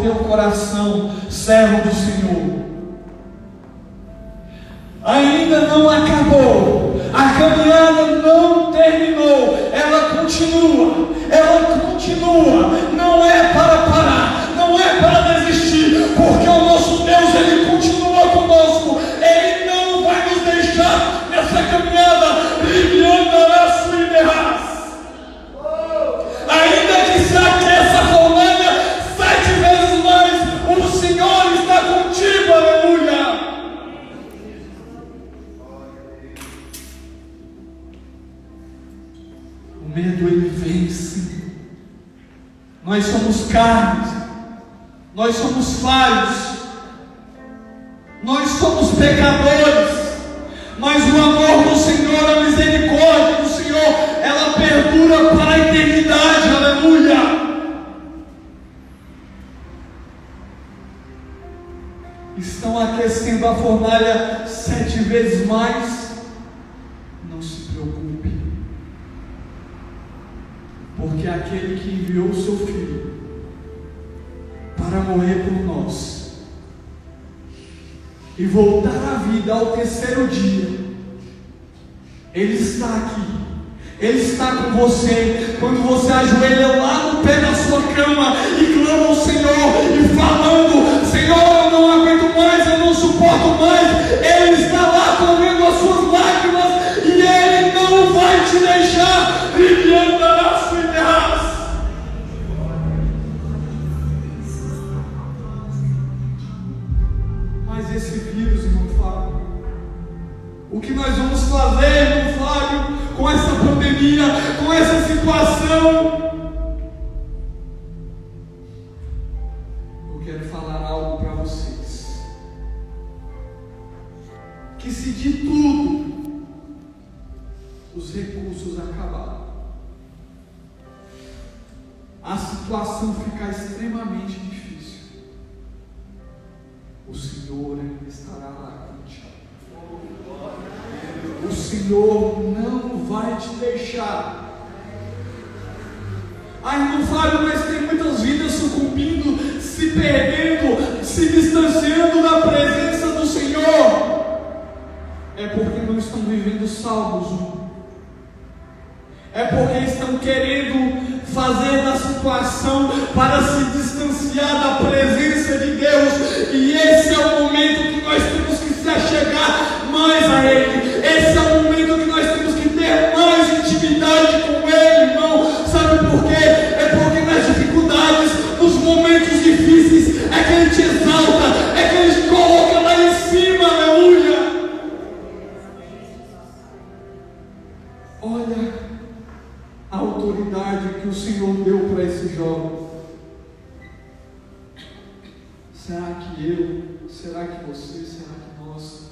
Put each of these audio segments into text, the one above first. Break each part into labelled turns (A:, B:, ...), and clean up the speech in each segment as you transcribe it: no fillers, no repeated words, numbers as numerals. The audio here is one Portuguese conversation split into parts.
A: o teu coração, servo do Senhor. Ainda não acabou, a caminhada não terminou, ela continua, não é para parar, não é para desistir, porque o nosso Deus, Ele continua conosco, Ele não vai nos deixar nessa caminhada, ainda que se aqueça a fornalha 7 vezes mais, o Senhor está contigo, aleluia. O medo, ele vence. Nós somos carnes, nós somos falhos, nós somos pecadores, mas o amor do Senhor, a misericórdia do Senhor, ela perdura para a eternidade, aleluia. Estão aquecendo a fornalha 7 vezes mais? Não se preocupe, porque aquele que enviou o seu Filho para morrer por nós e voltar à vida ao terceiro dia, Ele está aqui, Ele está com você. Quando você ajoelha lá no pé da sua cama e clama ao Senhor e falando: Senhor, eu não aguento mais, eu não suporto mais, Ele está lá correndo as suas lágrimas e Ele não vai te deixar brilhando nas filhas. Mas esse vírus, irmão Fábio, o que nós vamos fazer, irmão Fábio, com essa pandemia, com essa situação? Eu quero falar algo para vocês, que se de tudo os recursos acabarem, a situação ficar extremamente difícil, o Senhor ainda estará lá contigo. O Senhor não vai te deixar. Irmão Fábio, mas tem muitas vidas sucumbindo, se perdendo, se distanciando da presença do Senhor. É porque não estão vivendo Salmos 1. É porque estão querendo fazer da situação para se distanciar da presença de Deus. E esse é o momento que nós temos que se achegar mais a Ele. Esse é o momento que nós temos que ter mais intimidade com Ele, irmão. Sabe por quê? É porque nas dificuldades, nos momentos difíceis, é que Ele te exalta, é que Ele te coloca lá em cima, aleluia. Olha a autoridade que o Senhor deu para esse jovem. Será que você, será que nós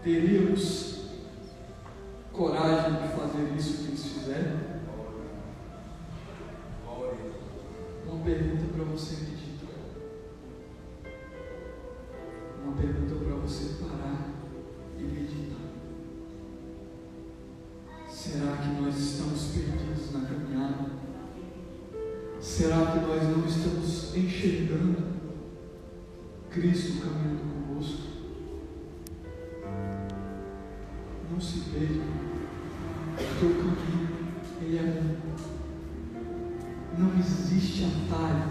A: teríamos coragem de fazer isso que eles fizeram? Uma pergunta para você meditar. Uma pergunta para você parar e meditar. Será que nós estamos perdidos na caminhada? Será que nós não estamos enxergando Cristo caminhando conosco? Não se perca, porque o caminho, ele é um. Não existe atalho.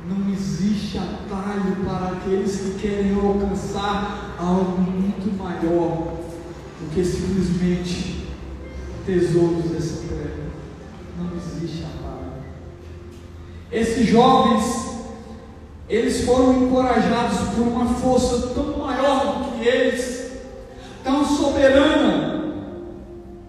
A: Não existe atalho para aqueles que querem alcançar algo muito maior do que simplesmente tesouros dessa terra. Não existe atalho. Esses jovens, eles foram encorajados por uma força tão maior do que eles, tão soberana,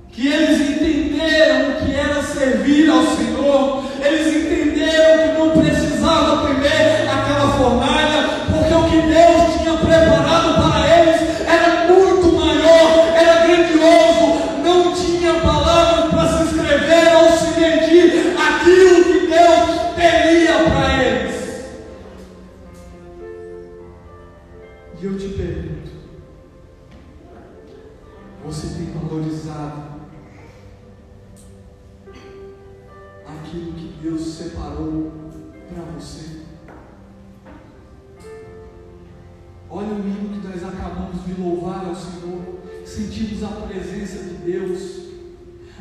A: que eles entenderam o que era servir ao Senhor. Eles entenderam que não precisava temer aquela fornalha, porque o que Deus tinha preparado para eles era muito maior, era grandioso. Não tinha palavras para se escrever ou se medir aquilo que Deus teria para eles. E eu te pergunto, você tem valorizado aquilo que Deus separou para você? Olha o hino que nós acabamos de louvar ao Senhor, sentimos a presença de Deus,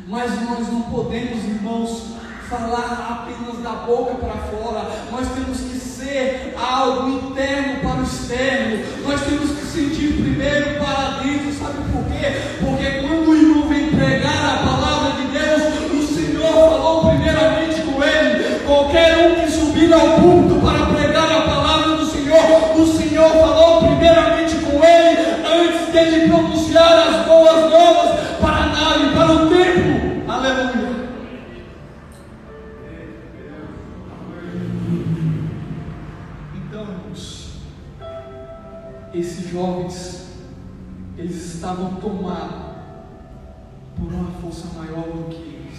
A: mas nós não podemos, irmãos, falar apenas da boca para fora. Nós temos que ser algo interno para o externo. Nós temos que sentir primeiro para dentro. Sabe por quê? Porque quando o irmão vem pregar a palavra de Deus, o Senhor falou primeiramente com ele. Qualquer um que subir ao púlpito para pregar a palavra do Senhor, o Senhor falou primeiramente com ele, antes dele pronunciar as boas novas para a nave, para o templo. Aleluia. Esses jovens, eles estavam tomados por uma força maior do que eles.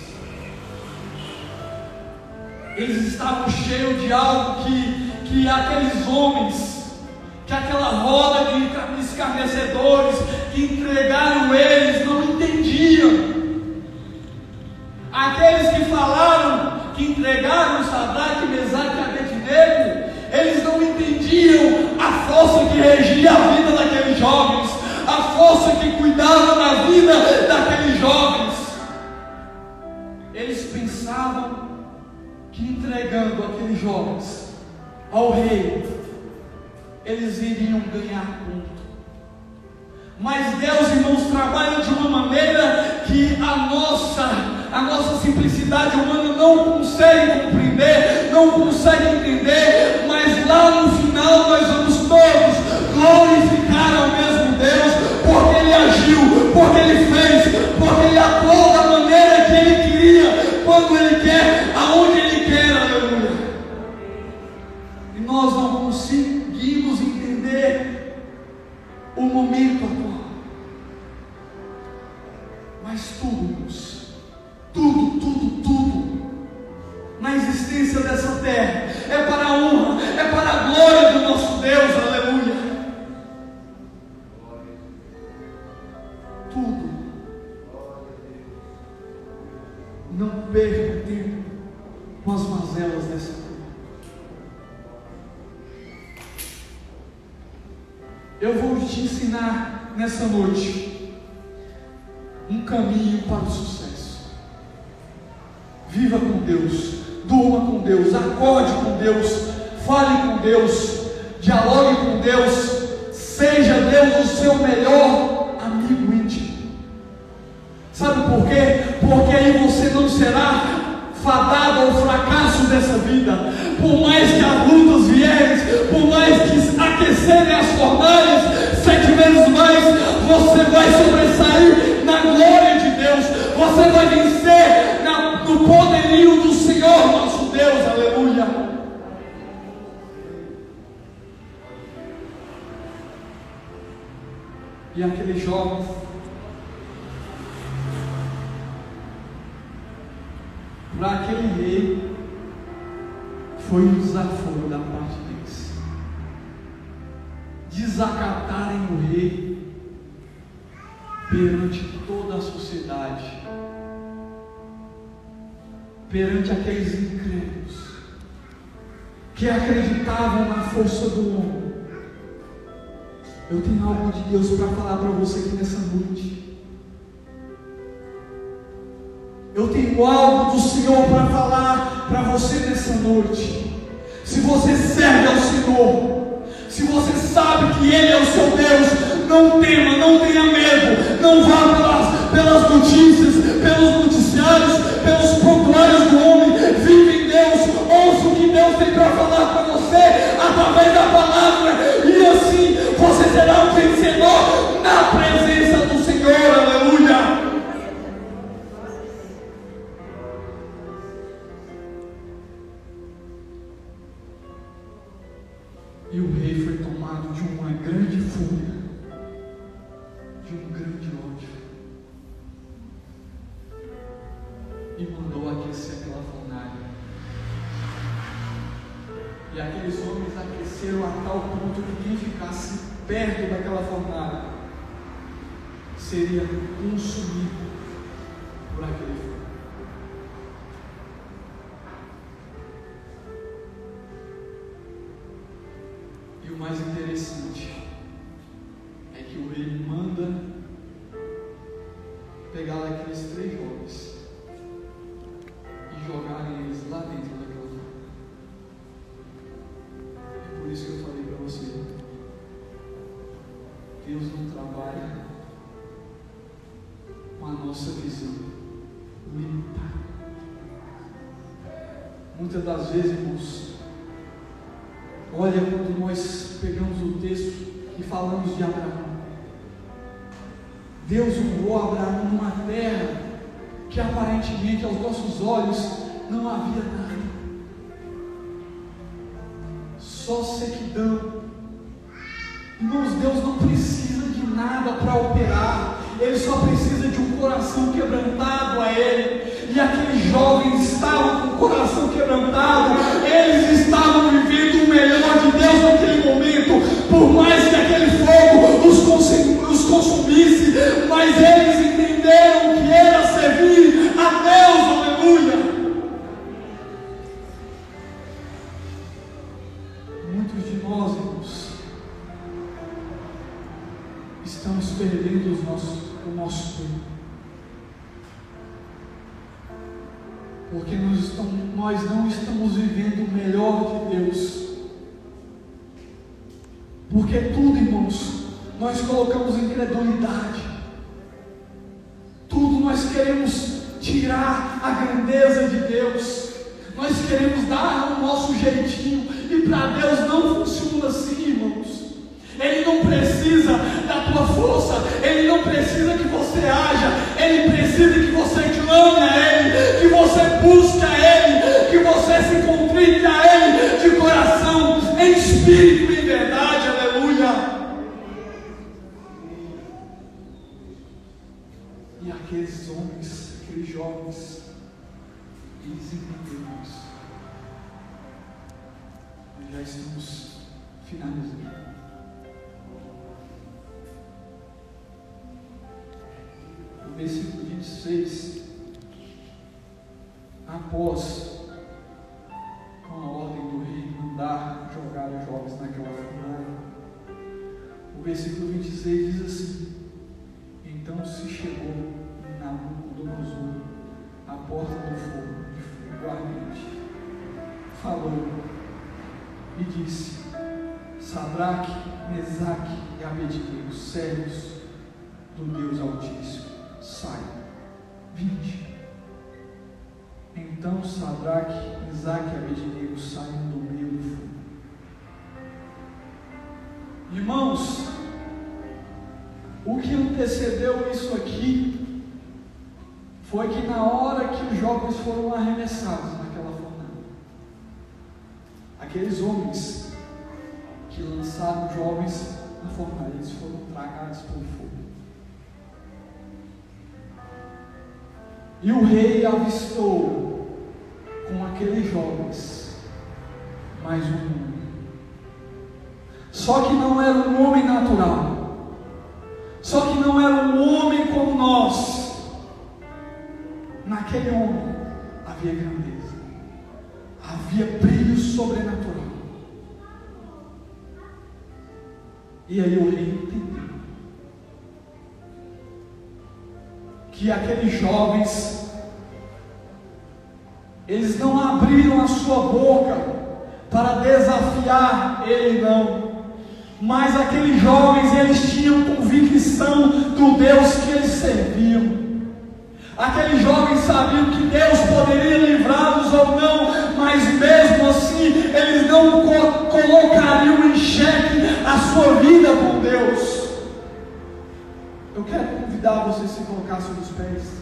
A: Eles estavam cheios de algo que aqueles homens, que aquela roda de escarnecedores que entregaram eles não entendiam. Aqueles que falaram, que entregaram Sadraque, Mesaque e Abednego, eles não entendiam a força que regia a vida daqueles jovens, a força que cuidava da vida daqueles jovens. Eles pensavam que entregando aqueles jovens ao rei, eles iriam ganhar ponto. Mas Deus, irmãos, trabalha de uma maneira que a nossa simplicidade humana não consegue compreender, não consegue entender, mas lá no final nós vamos todos glorificar ao mesmo Deus, porque Ele agiu, porque Ele fez, porque Ele atuou da maneira que Ele queria, quando Ele quer, aonde Ele quer, aleluia. E nós não conseguimos entender o momento atual, mas tudo na existência dessa terra é para a honra, é para a glória do nosso Deus, aleluia. Tudo. Não perca tempo com as mazelas dessa terra. Eu vou te ensinar nessa noite um caminho para o sucesso. Viva com Deus, durma com Deus, acorde com Deus, fale com Deus, dialogue com Deus, seja Deus o seu melhor amigo íntimo. Sabe por quê? Porque aí você não será fadado ao fracasso dessa vida. Por mais que as lutas vierem, por mais que aquecerem as fornalhas 7 vezes mais, você vai sobressair na glória de Deus, você vai vencer no poderio do Senhor nosso Deus, aleluia. E aquele jovem, para aquele rei, foi um desaforo da parte deles, desacatarem o rei perante toda a sociedade, perante aqueles incrédulos que acreditavam na força do homem. Eu tenho algo de Deus para falar para você aqui nessa noite. Eu tenho algo do Senhor para falar para você nessa noite. Se você serve ao Senhor, se você sabe que Ele é o seu Deus, não tema, não tenha medo, não vá pelas notícias, pelos noticiários, pelos prontuários do homem. Vive em Deus, ouça o que Deus tem para falar para você através da palavra, e assim você será um vencedor na presença do Senhor, aleluia. E o rei foi tomado de uma grande fúria, de um grande ódio, e mandou aquecer aquela fornalha. E aqueles homens aqueceram a tal ponto que quem ficasse perto daquela fornalha seria consumido por aquele fogo. E o mais interessante que o rei manda pegar aqueles 3 jovens e jogarem eles lá dentro daquela forma. É por isso que eu falei para você, Deus não trabalha com a nossa visão limitada. Muitas das vezes, irmãos, olha quando nós pegamos o texto e falamos de Abraão. Deus honrou Abraão numa terra que aparentemente aos nossos olhos não havia nada, só sequidão. Irmãos, Deus não precisa de nada para operar, Ele só precisa de um coração quebrantado a Ele. E aqueles jovens estavam com o coração quebrantado, eles estavam vivendo o melhor de Deus naquele momento, por mais que aquele fogo os consumisse, mas eles entenderam que era servir a Deus, aleluia. Muitos de nós, irmãos, estamos perdendo o nosso tempo, porque nós não estamos vivendo o melhor de Deus. Porque tudo, irmãos, nós colocamos incredulidade. Tudo nós queremos tirar a grandeza de Deus. Nós queremos dar o nosso jeitinho. E para Deus não funciona assim, irmãos. Ele não precisa da tua força, Ele não precisa que você haja, Ele precisa que você clame a Ele, que você busque a Ele, que você se contrite a Ele de coração, em espírito e em verdade, aleluia. E aqueles homens, aqueles jovens, eles entenderam isso. Nós já estamos finalizando. Versículo 26, após, com a ordem do rei, mandar jogar os jovens naquela fornalha, o versículo 26 diz assim: então se chegou Nabucodonosor à porta do fogo ardente, falou e disse: Sadraque, Mesaque e Abednego, servos do Deus Altíssimo, saiam. 20. Então Sadraque, Mesaque e Abednego saem do meio do fogo. Irmãos, o que antecedeu isso aqui foi que na hora que os jovens foram arremessados naquela fornalha, aqueles homens que lançaram os jovens na fornalha, eles foram tragados pelo fogo. E o rei avistou com aqueles jovens mais um homem. Só que não era um homem natural. Só que não era um homem como nós. Naquele homem havia grandeza. Havia brilho sobrenatural. E aí o rei entendeu que aqueles jovens, eles não abriram a sua boca para desafiar ele, não, mas aqueles jovens, eles tinham convicção do Deus que eles serviam. Aqueles jovens sabiam que Deus poderia livrá-los ou não, mas mesmo assim eles não colocariam em xeque a sua vida com Deus. Eu quero convidar você a se colocar sobre os pés.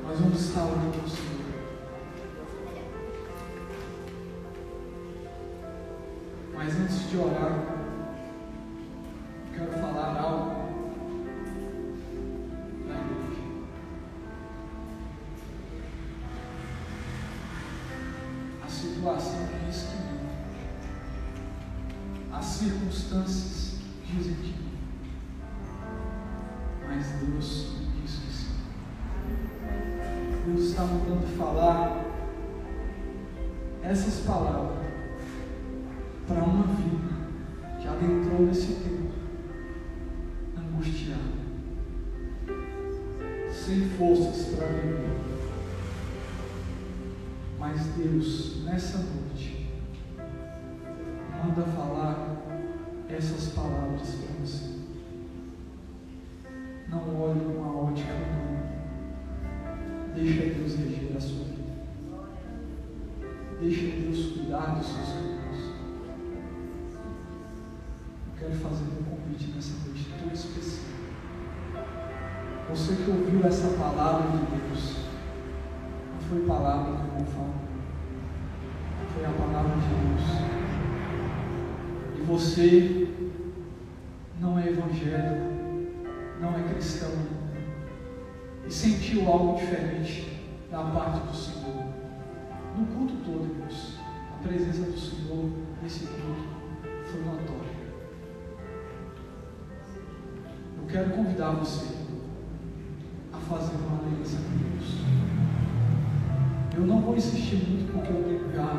A: Nós vamos estar orando ao Senhor. Mas antes de orar, eu quero falar algo na igreja. A situação diz que não. As circunstâncias dizem que não. Mas Deus diz que sim. Deus está mandando falar essas palavras para uma vida que adentrou nesse tempo angustiada, sem forças para viver. Mas Deus, nessa noite, manda falar essas palavras para você. Não olhe com uma ótica humana. Deixa Deus reger a sua vida. Deixa Deus cuidar dos seus caminhos. Eu quero fazer um convite nessa noite todo especial. Você que ouviu essa palavra de Deus, não foi palavra que eu vou falar, foi a palavra de Deus. E você não é evangélico, não é cristão, e sentiu algo diferente da parte do Senhor. No culto todo, irmãos, a presença do Senhor nesse culto foi notória. Eu quero convidar você a fazer uma aliança com Deus. Eu não vou insistir muito porque eu já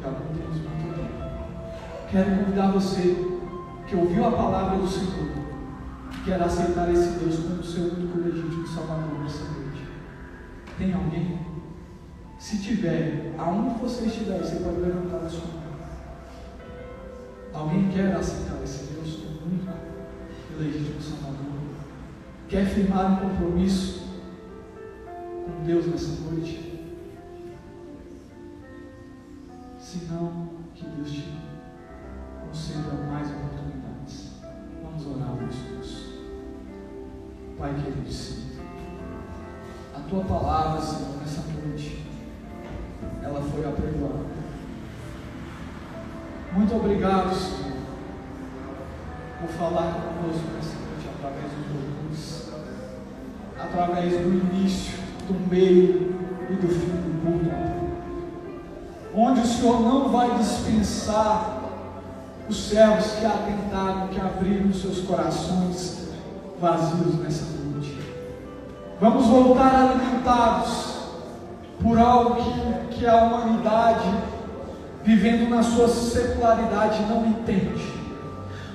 A: não temos muito tempo. Quero convidar você que ouviu a palavra do Senhor, que quer aceitar esse Deus como seu único legítimo Salvador nessa noite. Tem alguém? Se tiver, aonde você estiver, você pode levantar a sua mão. Alguém quer aceitar esse Deus como único e legítimo Salvador? Quer firmar um compromisso com Deus nessa noite? Se não, que Deus te conceda mais oportunidades. Vamos orar, meus irmãos. Pai querido, Senhor, a Tua palavra, Senhor, nessa noite, ela foi apregoada. Muito obrigado, Senhor, por falar conosco nessa noite através dos louvores, através do início, do meio e do fim do culto, onde o Senhor não vai dispensar os servos que atentaram, que abriram seus corações vazios nessa noite. Vamos voltar alimentados por algo que a humanidade, vivendo na sua secularidade, não entende.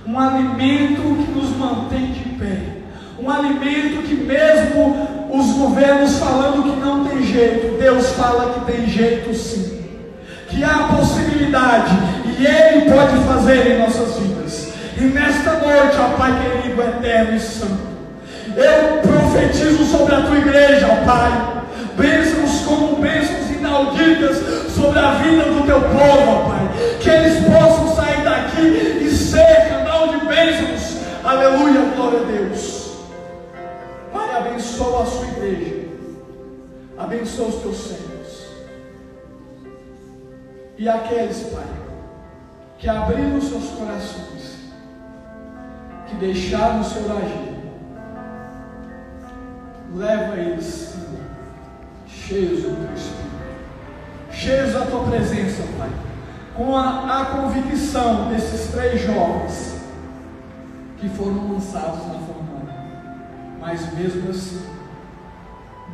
A: Um alimento que nos mantém de pé. Um alimento que mesmo os governos falando que não tem jeito, Deus fala que tem jeito sim. Que há possibilidade e Ele pode fazer em nossas vidas. E nesta noite, ó Pai querido, eterno e santo, eu profetizo sobre a Tua igreja, ó Pai, bênçãos como bênçãos inauditas sobre a vida do Teu povo, ó Pai, que eles possam sair daqui e ser canal de bênçãos, aleluia, glória a Deus. Pai, abençoa a sua igreja, abençoa os Teus servos. E aqueles, Pai, que abriram seus corações, que deixaram o Senhor agir, leva eles, Senhor, cheios do Teu Espírito, cheios da Tua presença, Pai, com a convicção desses 3 jovens que foram lançados na fornalha, mas mesmo assim,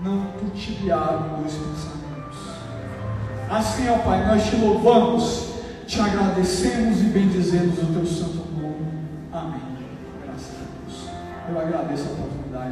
A: não titubearam em 2 pensamentos. Assim, ó Pai, nós te louvamos, te agradecemos e bendizemos o Teu santo nome. Amém. Graças a Deus. Eu agradeço a oportunidade.